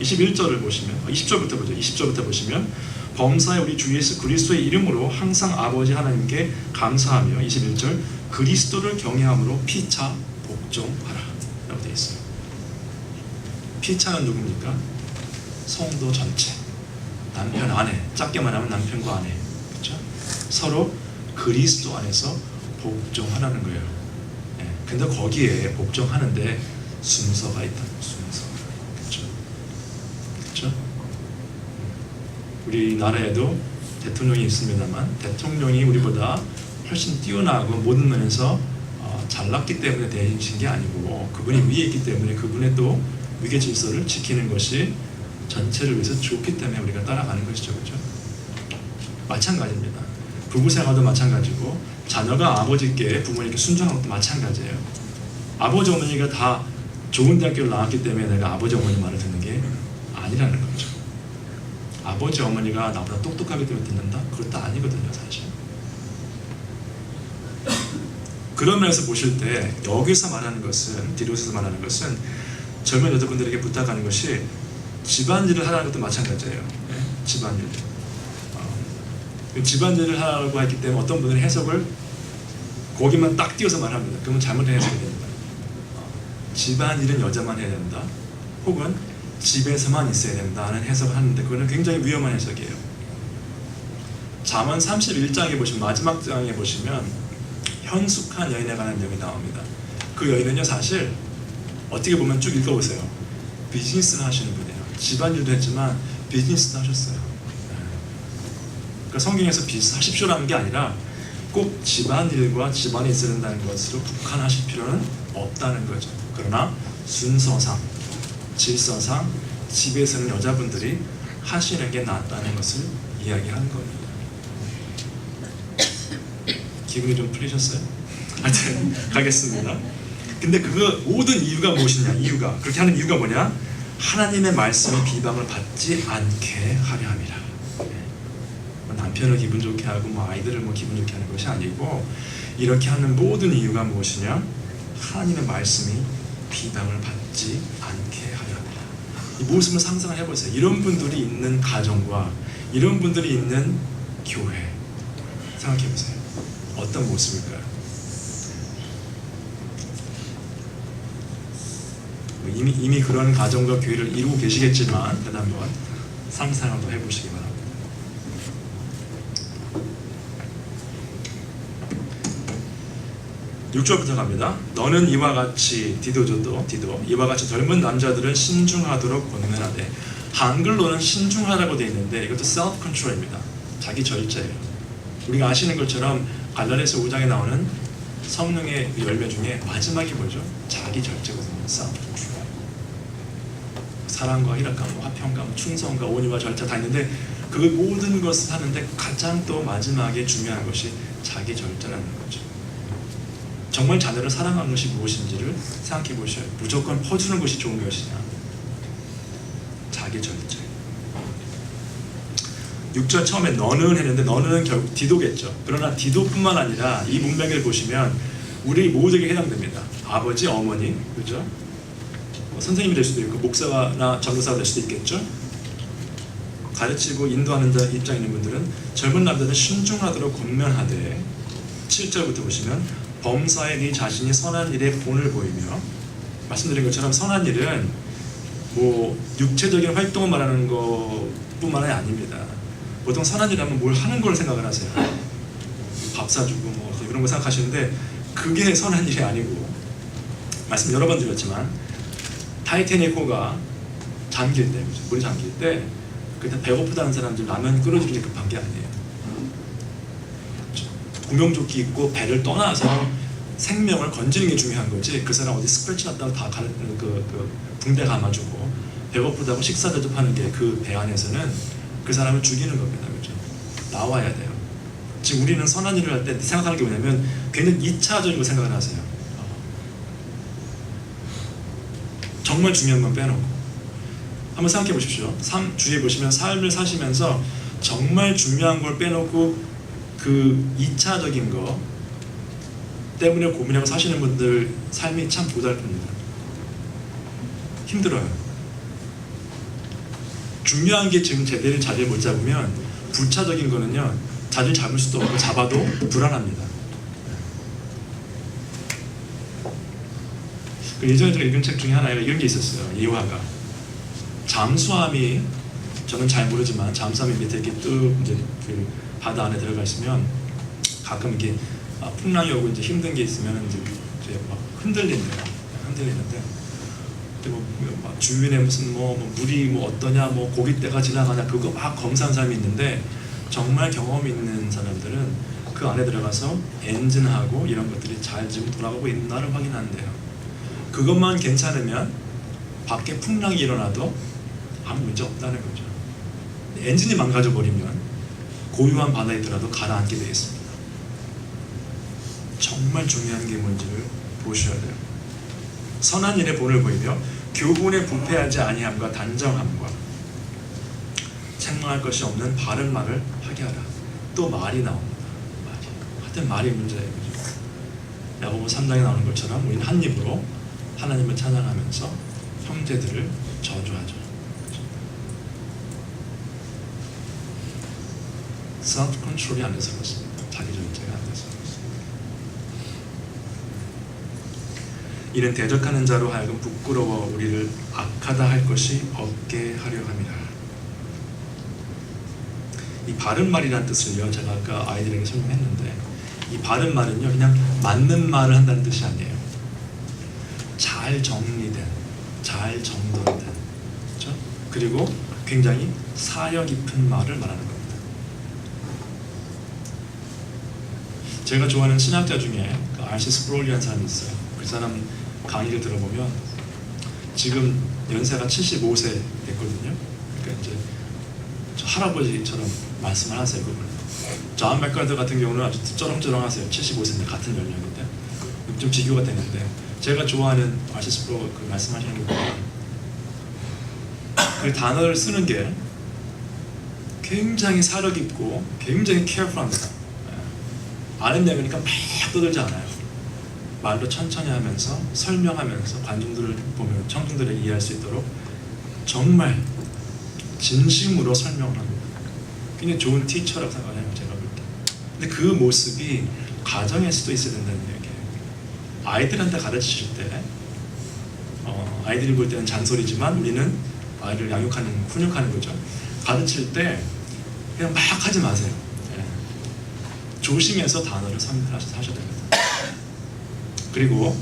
20절부터 보죠. 20절부터 보시면 범사에 우리 주 예수 그리스도의 이름으로 항상 아버지 하나님께 감사하며 21절 그리스도를 경외함으로 피차 복종하라 라고 되어 있어요. 피차는 누굽니까? 성도 전체, 남편 아내, 짧게 말하면 남편과 아내, 그렇죠? 서로 그리스도 안에서 복종하라는 거예요. 네. 근데 거기에 복종하는데 순서가 있다는 순서, 그렇죠? 우리나라에도 대통령이 있습니다만 대통령이 우리보다 훨씬 뛰어나고 모든 면에서 잘났기 때문에 되신 게 아니고 그분이 위에 있기 때문에 그분의 또 위계 질서를 지키는 것이 전체를 위해서 좋기 때문에 우리가 따라가는 것이죠. 그렇죠? 마찬가지입니다. 부부 생활도 마찬가지고 자녀가 아버지께 부모님께 순종하는 것도 마찬가지예요. 아버지 어머니가 다 좋은 대학교를 나왔기 때문에 내가 아버지 어머니 말을 듣는 게 아니라는 거죠. 아버지 어머니가 나보다 똑똑하기 때문에 듣는다? 그것도 아니거든요, 사실. 그런 면에서 보실 때 여기서 말하는 것은, 디도서에서 말하는 것은 젊은 여자분들에게 부탁하는 것이 집안일을 하라는 것도 마찬가지예요. 네? 집안일. 집안일을 하라고 했기 때문에 어떤 분들은 해석을 거기만 딱 띄워서 말합니다. 그러면 잘못된 해석이 됩니다. 집안일은 여자만 해야 된다. 혹은 집에서만 있어야 된다는 해석을 하는데 그거는 굉장히 위험한 해석이에요. 잠언 31장에 보시면 마지막 장에 보시면 현숙한 여인에 관한 내용이 나옵니다. 그 여인은요 사실 어떻게 보면 쭉 읽어보세요. 비즈니스를 하시는 분이에요. 집안일도 했지만 비즈니스도 하셨어요. 그러니까 성경에서 비즈니스 하십시오라는 게 아니라 꼭 집안일과 집안에 있어야 된다는 것으로 국한하실 필요는 없다는 거죠. 그러나 순서상, 질서상 집에서는 여자분들이 하시는 게 낫다는 것을 이야기하는 겁니다. 기분이 좀 풀리셨어요? 하여튼 가겠습니다. 근데 그 모든 이유가 무엇이냐? 이유가 그렇게 하는 이유가 뭐냐? 하나님의 말씀에 비방을 받지 않게 하려 함이라. 남편을 기분 좋게 하고 뭐 아이들을 뭐 기분 좋게 하는 것이 아니고 이렇게 하는 모든 이유가 무엇이냐? 하나님의 말씀이 비방을 받지 않게 하려 합니다. 이 모습을 상상을 해보세요. 이런 분들이 있는 가정과 이런 분들이 있는 교회 생각해보세요. 어떤 모습일까요? 이미 그런 가정과 교회를 이루고 계시겠지만 그다음 한번 상상을 한번 해보시기 바랍니다. 6절부터 갑니다. 너는 이와 같이 디도 이와 같이 젊은 남자들은 신중하도록 권면하되 한글로는 신중하라고 되어 있는데 이것도 self control입니다. 자기 절제예요. 우리가 아시는 것처럼 갈라디아서 5장에 나오는 성령의 열매 중에 마지막이 뭐죠? 자기 절제거든요. self control. 사랑과 희락과 화평과 충성과 온유와 절제 다 있는데 그 모든 것을 하는데 가장 또 마지막에 중요한 것이 자기 절제라는 거죠. 정말 자녀를 사랑하는 것이 무엇인지를 생각해 보셔요. 무조건 퍼주는 것이 좋은 것이냐? 자기 절제. 6절 처음에 너는 했는데 너는 결국 디도겠죠. 그러나 디도뿐만 아니라 이 문맥을 보시면 우리 모두에게 해당됩니다. 아버지, 어머니, 그죠? 선생님이 될 수도 있고 목사나 전도사가 될 수도 있겠죠. 가르치고 인도하는 자 입장에 있는 분들은 젊은 남자는 신중하도록 권면하되 7절부터 보시면 범사에 네 자신이 선한 일에 본을 보이며 말씀드린 것처럼 선한 일은 뭐 육체적인 활동을 말하는 것뿐만 아닙니다. 보통 선한 일 하면 뭘 하는 걸 생각을 하세요. 밥 사주고 뭐 이런 거 생각하시는데 그게 선한 일이 아니고 말씀 여러 번 드렸지만 타이타닉호가 잠길 때, 물이 잠길 때 그때 배고프다는 사람들 라면 끓여주는 게 급한 게 아니에요. 구명조끼 입고 배를 떠나서 생명을 건지는 게 중요한 거지 그 사람 어디 스크래치 났다고 다 붕대 감아주고 배고프다고 식사 대접하는 게 그 배 안에서는 그 사람을 죽이는 겁니다. 그렇죠? 나와야 돼요. 지금 우리는 선한 일을 할 때 생각하는 게 뭐냐면 굉장히 2차적인 거 생각을 하세요. 정말 중요한 건 빼놓고 한번 생각해 보십시오. 주위에 보시면 삶을 사시면서 정말 중요한 걸 빼놓고 그 2차적인 거 때문에 고민하고 사시는 분들 삶이 참 고달픕니다. 힘들어요. 중요한 게 지금 제대로 자리를 못 잡으면 부차적인 거는요 자리를 잡을 수도 없고 잡아도 불안합니다. 예전에 제가 읽은 책 중에 하나가 이런 게 있었어요. 이화가 잠수함이 저는 잘 모르지만 잠수함이 밑에 이렇게 뚝 이제 그 바다 안에 들어가 있으면 가끔 이게 풍랑이 오고 이제 힘든 게 있으면 이제 막 흔들리는데 뭐 주변에 무슨 뭐 물이 뭐 어떠냐 뭐 고깃대가 지나가냐 그거 막 검사하는 사람이 있는데 정말 경험 있는 사람들은 그 안에 들어가서 엔진하고 이런 것들이 잘 지금 돌아가고 있나를 확인한대요. 그것만 괜찮으면 밖에 풍랑이 일어나도 아무 문제 없다는 거죠. 엔진이 망가져 버리면 고요한 바다에 들어도 가라앉게 되어 있습니다. 정말 중요한 게 뭔지를 보셔야 돼요. 선한 일에 본을 보이며 교훈에 부패하지 아니함과 단정함과 책망할 것이 없는 바른 말을 하게 하라. 또 말이 나옵니다. 하여튼 말이 문제예요. 야고보 3장에 나오는 것처럼 우리는 한 입으로 하나님을 찬양하면서 형제들을 저주하죠. self 컨트롤이 안 돼서 그렇습니다. 자기 절제가 안 돼서 그렇습니다. 이는 대적하는 자로 하여금 부끄러워 우리를 악하다 할 것이 없게 하려 함이라. 이 바른 말이라는 뜻을요 제가 아까 아이들에게 설명했는데 이 바른 말은요 그냥 맞는 말을 한다는 뜻이 아니에요. 잘 정리된, 잘 정돈된, 그렇죠? 그리고 굉장히 사려 깊은 말을 말하는 겁니다. 제가 좋아하는 신학자 중에 R.C. 스프롤이라는 사람이 있어요. 그 사람 강의를 들어보면 지금 연세가 75세 됐거든요. 그러니까 이제 저 할아버지처럼 말씀을 하세요. 존 맥카더 같은 경우는 아주 쩌렁쩌렁하세요. 75세인데 같은 연령인데 좀 비교가 되는데 제가 좋아하는 R.C. 스프롤 그 말씀하시는 거 보면 그 단어를 쓰는 게 굉장히 사려 깊고 굉장히 케어풀합니다. 아는 내용이니까 막 떠들지 않아요. 말로 천천히 하면서 설명하면서 관중들을 보면 청중들에게 이해할 수 있도록 정말 진심으로 설명을 합니다. 굉장히 좋은 티처라고 생각해요. 제가 볼 때. 근데 그 모습이 가정에서도 있어야 된다는 얘기예요. 아이들한테 가르치실 때 아이들이 볼 때는 잔소리지만 우리는 아이를 훈육하는 거죠. 가르칠 때 그냥 막 하지 마세요. 조심해서 단어를 선택하셔야 됩니다. 그리고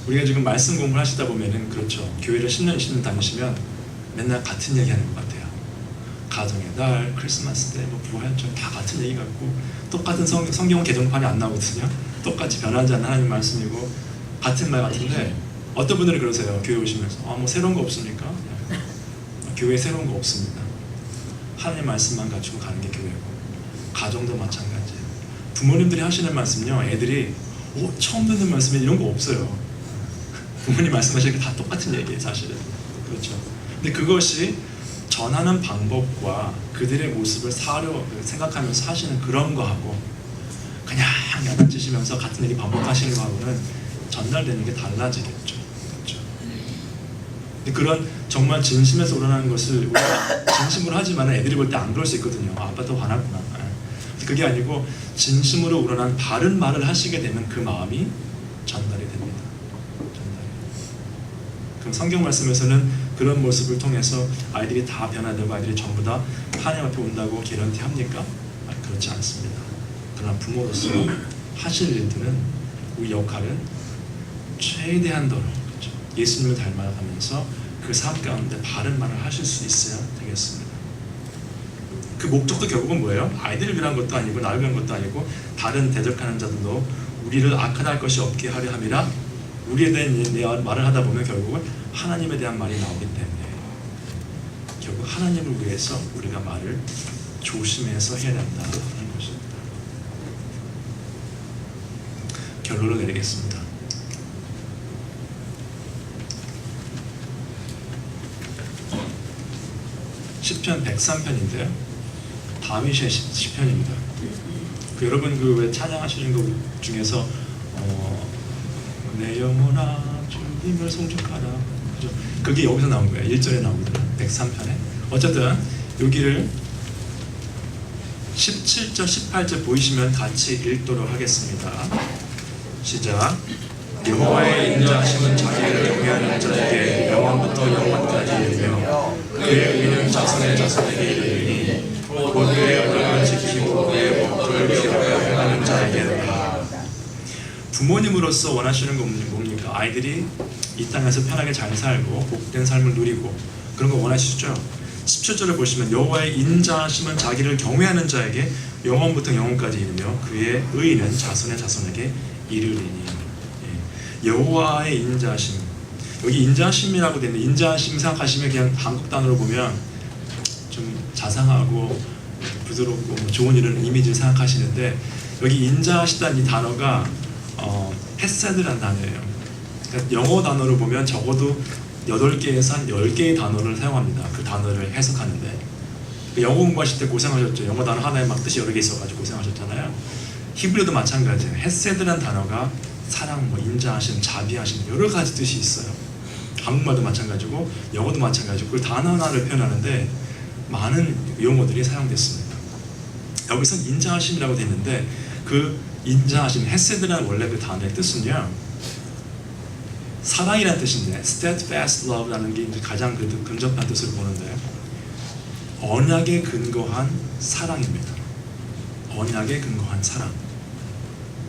우리가 지금 말씀 공부를 하시다 보면은 그렇죠. 교회를 10년 다니시면 맨날 같은 얘기 하는 것 같아요. 가정의 날, 크리스마스 때, 뭐 부활절 다 같은 얘기 같고 똑같은 성경은 개정판이 안 나오거든요. 똑같이 변하지 않는 하나님 말씀이고 같은 말 같은데 어떤 분들은 그러세요. 교회 오시면서 뭐 새로운 거 없습니까? 교회에 새로운 거 없습니다. 하나님 말씀만 가지고 가는 게 교회고 가정도 마찬가지예요. 부모님들이 하시는 말씀요 애들이 처음 듣는 말씀에 이런 거 없어요. 부모님 말씀하시는 게 다 똑같은 얘기예요 사실은. 그렇죠. 근데 그것이 전하는 방법과 그들의 모습을 생각하면서 하시는 그런 거하고 그냥 야단치시면서 같은 얘기 반복하시는 거하고는 전달되는 게 달라지겠죠. 그렇죠? 근데 그런 정말 진심에서 우러나는 것을 우리가 진심으로 하지만 애들이 볼 때 안 그럴 수 있거든요. 아, 아빠 또 화났구나. 그게 아니고 진심으로 우러난 바른 말을 하시게 되면 그 마음이 전달이 됩니다. 전달이. 그럼 성경 말씀에서는 그런 모습을 통해서 아이들이 다 변화되고 아이들이 전부 다 하나님 앞에 온다고 개런티 합니까? 그렇지 않습니다. 그러나 부모로서 하실 일들은 우리 역할은 최대한도로 그렇죠? 예수님을 닮아가면서 그 삶 가운데 바른 말을 하실 수 있어야 되겠습니다. 그 목적도 결국은 뭐예요? 아이들을 위한 것도 아니고 나를 위한 것도 아니고 다른 대적하는 자들도 우리를 악하다 할 것이 없게 하려 함이라. 우리에 대한 말을 하다 보면 결국은 하나님에 대한 말이 나오기 때문에 결국 하나님을 위해서 우리가 말을 조심해서 해야 된다는 것입니다. 결론을 내리겠습니다. 시편 103편인데요. 다윗의 시편입니다. 여러분 그 왜 찬양하시는 것 중에서 내 영혼아 주님을 송축하라, 그죠? 그게 여기서 나온 거예요. 1절에 나오거든요. 103편에. 어쨌든 여기를 17절 18절 보이시면 같이 읽도록 하겠습니다. 시작. 여호와의 인자하심은 자기를 경외하는 자에게 영원부터 영원까지 이르며 그의 의는 자손의 자손에게 이르리니 곧 그의 언약을 지키고 그의 법도를 지켜 행하는 자에게라. 부모님으로서 원하시는 건 뭡니까? 아이들이 이 땅에서 편하게 잘 살고 복된 삶을 누리고 그런 거 원하시죠? 17절을 보시면 여호와의 인자하심은 자기를 경외하는 자에게 영원부터 영원까지 이르며 그의 의는 자손의 자손에게 이르리니. 여호와의 인자하심, 여기 인자하심이라고 되어 있는데 인자하심 생각하시면 그냥 한국 단어로 보면 좀 자상하고 부드럽고 좋은 이런 이미지를 생각하시는데 여기 인자하시다는 이 단어가 헤세드라는 단어예요. 그러니까 영어 단어로 보면 적어도 8개에서 한 10개의 단어를 사용합니다. 그 단어를 해석하는데 영어 공부하실 때 고생하셨죠. 영어 단어 하나에 막 뜻이 여러 개 있어가지고 고생하셨잖아요. 히브리어도 마찬가지예요. 헤세드라는 단어가 사랑, 인자하심, 자비하심 여러 가지 뜻이 있어요. 한국말도 마찬가지고 영어도 마찬가지고 그 단어 하나를 표현하는데 많은 용어들이 사용됐습니다. 여기서 인자하심이라고 되어 있는데 그 인자하심, 헤세드라는 원래 그 단어의 뜻은요 사랑이라는 뜻인데 steadfast love라는 게 가장 근접한 뜻으로 보는데 언약에 근거한 사랑입니다. 언약에 근거한 사랑.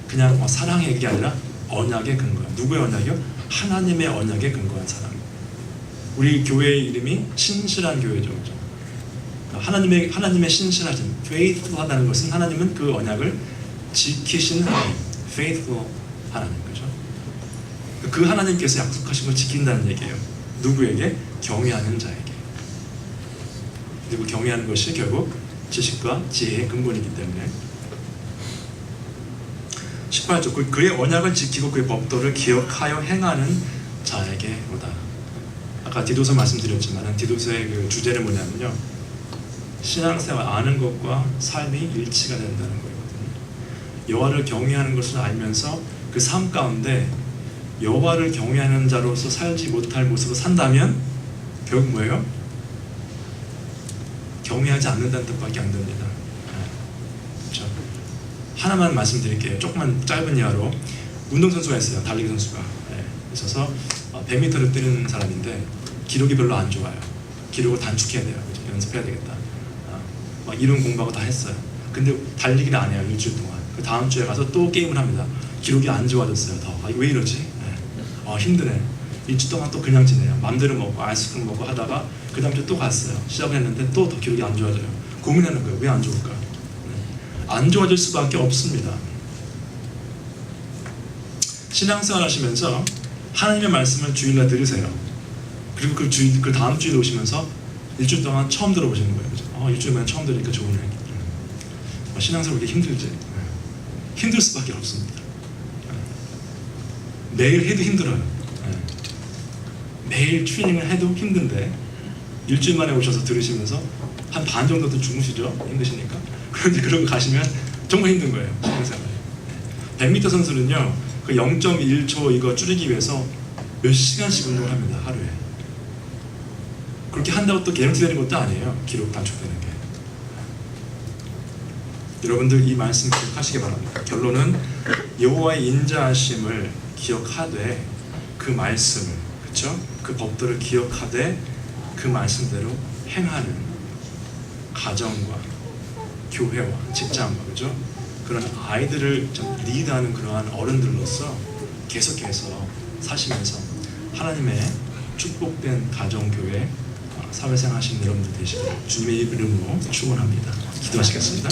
그냥 사랑의 게 아니라 언약에 근거한. 누구의 언약이요? 하나님의 언약에 근거한 사랑. 우리 교회의 이름이 신실한 교회죠. 그렇죠? 하나님의 신실하심, faithful하다는 것은 하나님은 그 언약을 지키시는 하나님, faithful 하나님, 그죠? 그 하나님께서 약속하신 걸 지킨다는 얘기예요. 누구에게? 경외하는 자에게. 그리고 경외하는 것이 결국 지식과 지혜의 근본이기 때문에. 18절, 그의 언약을 지키고 그의 법도를 기억하여 행하는 자에게 오다. 아까 디도서 말씀드렸지만 디도서의 그 주제는 뭐냐면요, 신앙생활 아는 것과 삶이 일치가 된다는 거거든요. 여호와를 경외하는 것을 알면서 그 삶 가운데 여호와를 경외하는 자로서 살지 못할 모습으로 산다면 결국 뭐예요? 경외하지 않는다는 뜻밖에 안 됩니다. 그렇죠? 하나만 말씀드릴게요. 조금만 짧은 예화로 운동선수가 있어요. 달리기 선수가 있어서 100m를 뛰는 사람인데 기록이 별로 안 좋아요. 기록을 단축해야 돼요. 그렇죠? 연습해야 되겠다. 막 이론 공부하고 다 했어요. 근데 달리기를 안 해요. 일주일 동안. 그 다음 주에 가서 또 게임을 합니다. 기록이 안 좋아졌어요. 더. 왜 이러지? 힘드네. 일주일 동안 또 그냥 지내요. 맘대로 먹고 아이스크림 먹고 하다가 그 다음 주에 또 갔어요. 시작을 했는데 또 더 기록이 안 좋아져요. 고민하는 거예요. 왜 안 좋을까? 안 좋아질 수밖에 없습니다. 신앙생활 하시면서 하나님의 말씀을 주일날 들으세요. 그리고 그 다음 주에 오시면서 일주일 동안 처음 들어보시는 거예요. 그죠? 일주일 만에 처음 들으니까 좋으네. 신앙생활 그렇게 힘들지? 힘들 수밖에 없습니다. 매일 해도 힘들어요. 매일 트레이닝을 해도 힘든데 일주일 만에 오셔서 들으시면서 한 반 정도도 주무시죠? 힘드시니까. 그런데 그러고 가시면 정말 힘든 거예요. 신앙생활. 100m 선수는요, 그 0.1초 이거 줄이기 위해서 몇 시간씩 운동을 합니다, 하루에. 그렇게 한다고 또 개런티 되는 것도 아니에요, 기록 단축되는 게. 여러분들 이 말씀 기억하시기 바랍니다. 결론은 여호와의 인자하심을 기억하되 그 말씀을, 그렇죠? 그 법도를 기억하되 그 말씀대로 행하는 가정과 교회와 직장과, 그렇죠? 그런 아이들을 좀 리드하는 그러한 어른들로서 계속해서 사시면서 하나님의 축복된 가정교회 사회생활 하시는 여러분들 되시길 주님의 이름으로 축원합니다. 기도하시겠습니다.